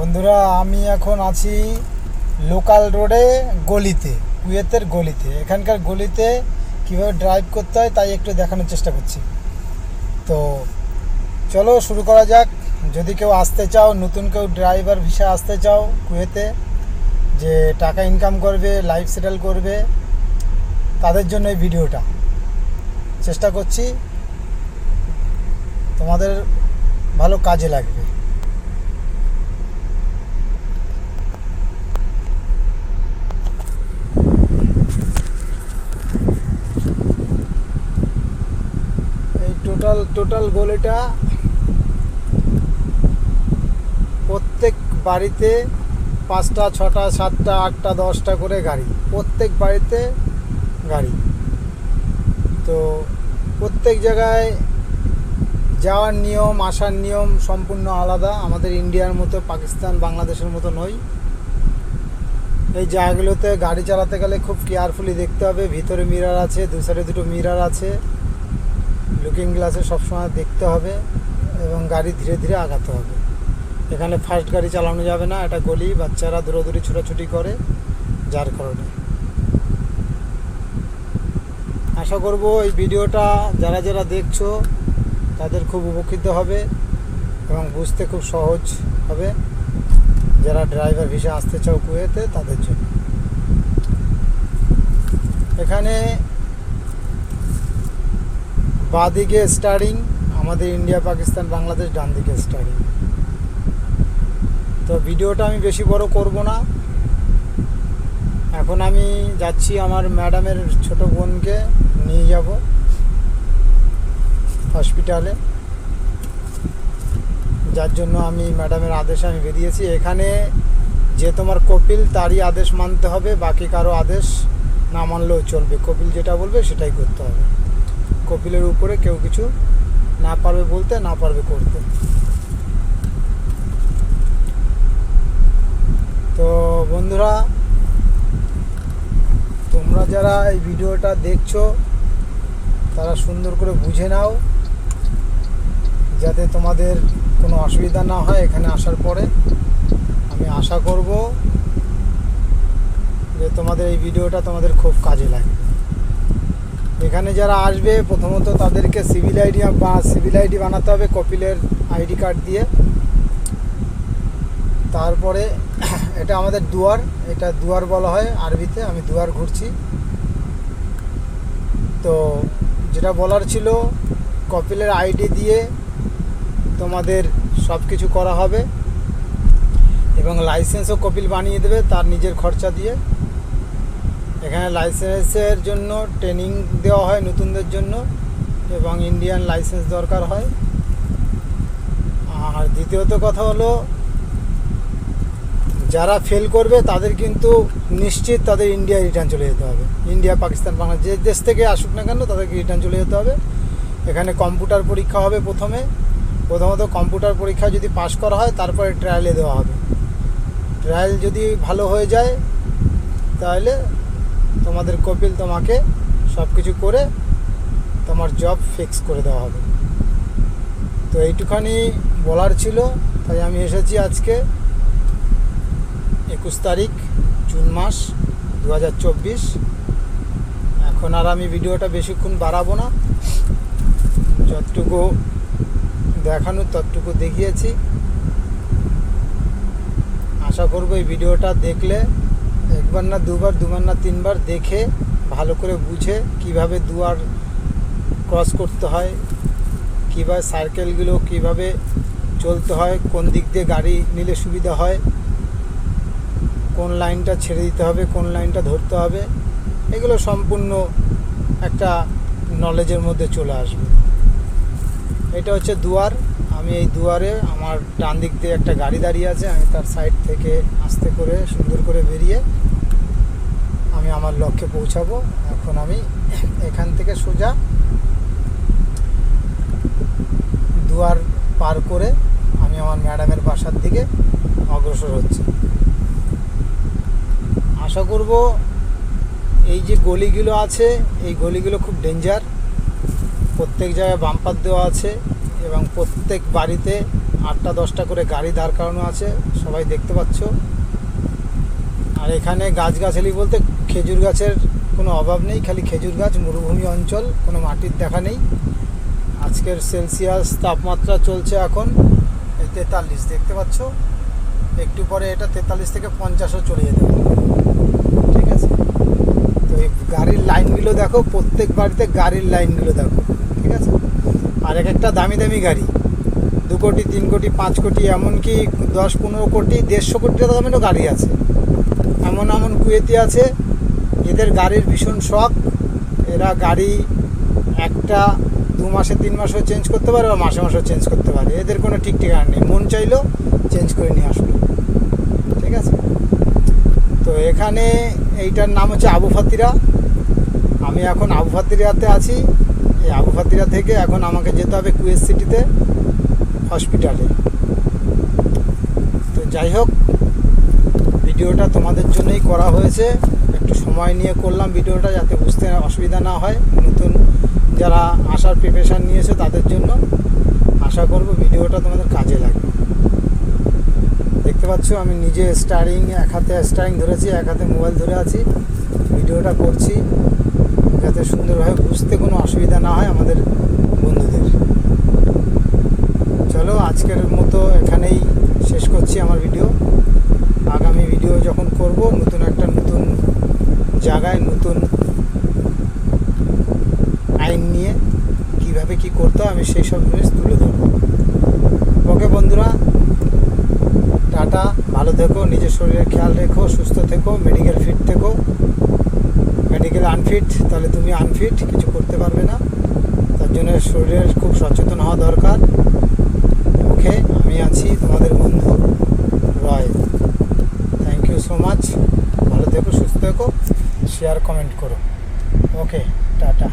বন্ধুরা, আমি এখন আছি লোকাল রোডে গলিতে, কুয়েতের গলিতে। এখানকার গলিতে কীভাবে ড্রাইভ করতে হয় তাই একটু দেখানোর চেষ্টা করছি। তো চলো শুরু করা যাক। যদি কেউ আসতে চাও, নতুন কেউ ড্রাইভার ভিসা আসতে চাও কুয়েতে, যে টাকা ইনকাম করবে, লাইফ সেটেল করবে, তাদের জন্য এই ভিডিওটা। চেষ্টা করছি তোমাদের ভালো কাজে লাগবে। এই টোটাল গলিটা, প্রত্যেক বাড়িতে 5টা 6টা 7টা 8টা 10টা করে গাড়ি, প্রত্যেক বাড়িতে গাড়ি। তো প্রত্যেক জায়গায় যাওয়ার নিয়ম, আসার নিয়ম সম্পূর্ণ আলাদা। আমাদের ইন্ডিয়ার মতো, পাকিস্তান, বাংলাদেশের মতো নয়। এই জায়গাগুলোতে গাড়ি চালাতে গেলে খুব কেয়ারফুলি দেখতে হবে। ভিতরে মিরার আছে, দু সাইডে দুটো মিরার আছে, লুকিং গ্লাসে সবসময় দেখতে হবে এবং গাড়ি ধীরে ধীরে আগাতে হবে। এখানে ফাস্ট গাড়ি চালানো যাবে না, এটা গলি, বাচ্চারা দৌড়াদৌড়ি ছোটাছুটি করে, যার কারণে। আশা করব এই ভিডিওটা যারা যারা দেখছো তাদের খুব উপকৃত হবে এবং বুঝতে খুব সহজ হবে, যারা ড্রাইভার ভিসা আসতে চাও কুয়েতে তাদের জন্য। এখানে বাঁদিকে স্টারিং, আমাদের ইন্ডিয়া, পাকিস্তান, বাংলাদেশ ডান দিকে স্টারিং। তো ভিডিওটা আমি বেশি বড় করব না। এখন আমি যাচ্ছি আমার ম্যাডামের ছোট বোনকে নিয়ে যাব হসপিটালে, যার জন্য আমি ম্যাডামের আদেশে আমি বেরিয়েছি। এখানে যে তোমার কপিল, তারই আদেশ মানতে হবে, বাকি কারো আদেশ না মানলেও চলবে। কপিল যেটা বলবে সেটাই করতে হবে। কপিলের উপরে কেউ কিছু না পারবে বলতে, না পারবে করতে। তো বন্ধুরা, তোমরা যারা এই ভিডিওটা দেখছো তারা সুন্দর করে বুঝে নাও, যাতে তোমাদের কোনো অসুবিধা না হয় এখানে আসার পরে। আমি আশা করব যে তোমাদের এই ভিডিওটা তোমাদের খুব কাজে লাগবে। এখানে যারা আসবে, প্রথমত তাদেরকে সিভিল আইডি বানাতে হবে কপিলের আইডি কার্ড দিয়ে। তারপরে এটা আমাদের দুয়ার, এটা দুয়ার বলা হয় আরবিতে। আমি দুয়ার ঘুরছি। তো যেটা বলার ছিল, কপিলের আইডি দিয়ে তোমাদের সব কিছু করা হবে এবং লাইসেন্সও কপিল বানিয়ে দেবে তার নিজের খরচা দিয়ে। এখানে লাইসেন্সের জন্য ট্রেনিং দেওয়া হয় নতুনদের জন্য, এবং ইন্ডিয়ান লাইসেন্স দরকার হয়। আর দ্বিতীয়ত কথা হলো, যারা ফেল করবে তাদের কিন্তু নিশ্চিত তাদের ইন্ডিয়ায় রিটার্ন চলে যেতে হবে। ইন্ডিয়া, পাকিস্তান, বাংলাদেশ যে দেশ থেকে আসুক না কেন তাদেরকে রিটার্ন চলে যেতে হবে। এখানে কম্পিউটার পরীক্ষা হবে প্রথমত কম্পিউটার পরীক্ষা যদি পাশ করা হয় তারপরে ট্রায়ালে দেওয়া হবে। ট্রায়াল যদি ভালো হয়ে যায় তাহলে তোমাদের কপিল তোমাকে সব কিছু করে তোমার জব ফিক্স করে দেওয়া হবে। তো এইটুখানি বলার ছিল, তাই আমি এসেছি আজকে 21 তারিখ জুন মাস 2024। এখন আর আমি ভিডিওটা বেশিক্ষণ বাড়াবো না, যতটুকু দেখানো ততটুকু দেখিয়েছি। আশা করবো এই ভিডিওটা দেখলে একবার না দুবার, দুবার না তিনবার দেখে ভালো করে বুঝে কিভাবে দুয়ার ক্রস করতে হয়, কীভাবে সার্কেলগুলো কীভাবে চলতে হয়, কোন দিক দিয়ে গাড়ি নিলে সুবিধা হয়, কোন লাইনটা ছেড়ে দিতে হবে, কোন লাইনটা ধরতে হবে, এগুলো সম্পূর্ণ একটা নলেজের মধ্যে চলে আসবে। এটা হচ্ছে দুয়ার। আমি এই দুয়ারে, আমার ডান দিক দিয়ে একটা গাড়ি দাঁড়িয়ে আছে, আমি তার সাইড থেকে আস্তে করে সুন্দর করে বেরিয়ে আমি আমার লক্ষ্যে পৌঁছাবো। এখন আমি এখান থেকে সোজা দুয়ার পার করে আমি আমার ম্যাডামের বাসার দিকে অগ্রসর হচ্ছি। আশা করব এই যে গলিগুলো আছে, এই গলিগুলো খুব ডেঞ্জার। প্রত্যেক জায়গায় বাম্পার দেওয়া আছে এবং প্রত্যেক বাড়িতে 8টা 10টা করে গাড়ি দাঁড় করানো আছে, সবাই দেখতে পাচ্ছ। আর এখানে গাছগাছালি বলতে খেজুর গাছের কোনো অভাব নেই, খালি খেজুর গাছ, মরুভূমি অঞ্চল, কোনো মাটির দেখা নেই। আজকের সেলসিয়াস তাপমাত্রা চলছে এখন 43, দেখতে পাচ্ছ। একটু পরে এটা 43 থেকে 50ও চলে যেতে পারে, ঠিক আছে। তো এই গাড়ির লাইনগুলো দেখো, প্রত্যেক বাড়িতে গাড়ির লাইনগুলো দেখো, ঠিক আছে। আর একটা দামি দামি গাড়ি, 2 কোটি 3 কোটি 5 কোটি, এমনকি 10-15 কোটি 150 কোটি টাকা দামেরও গাড়ি আছে। এমন এমন কুয়েতি আছে, এদের গাড়ির ভীষণ শখ। এরা গাড়ি একটা 2 মাসে 3 মাসেও চেঞ্জ করতে পারে, বা মাসে মাসেও চেঞ্জ করতে পারে। এদের কোনো ঠিক ঠিকানা নেই, মন চাইলো চেঞ্জ করে নিয়ে আসলো, ঠিক আছে। তো এখানে এইটার নাম হচ্ছে আবু ফাতিরা। আমি এখন আবু ফাতিরাতে আছি। এই আবু ফাতিরা থেকে এখন আমাকে যেতে হবে কুয়েত সিটিতে হসপিটালে। তো যাই হোক, ভিডিওটা তোমাদের জন্যই করা হয়েছে, একটু সময় নিয়ে করলাম ভিডিওটা, যাতে বুঝতে অসুবিধা না হয়। নতুন যারা আসার প্রিপারেশান নিয়েছে তাদের জন্য আশা করব ভিডিওটা তোমাদের কাজে লাগবে। দেখতে পাচ্ছ আমি নিজে স্টারিং, এক হাতে স্টারিং ধরেছি, এক হাতে মোবাইল ধরে আছি, ভিডিওটা করছি যাতে সুন্দরভাবে বুঝতে কোনো অসুবিধা না হয় আমাদের বন্ধুদের। চলো আজকের মতো এখানেই শেষ করছি আমার ভিডিও। আগামী ভিডিও যখন করব নতুন জায়গায় নতুন আইন নিয়ে কিভাবে কি করতে হয় আমি সেই সব জিনিস তুলে ধরবো। ওকে বন্ধুরা, টাটা, ভালো থেকো, নিজের শরীরের খেয়াল রেখো, সুস্থ থেকো, মেডিকেল ফিট থেকো। মেডিকেল আনফিট তাহলে তুমি আনফিট, কিছু করতে পারবে না। তার জন্য শরীরের খুব সচেতন হওয়া দরকার। ওকে, আমি আছি তোমাদের বন্ধু Roy. Thank you so much. ভালো থেকো, সুস্থ থেকো, শেয়ার কমেন্ট করো। Okay, tata.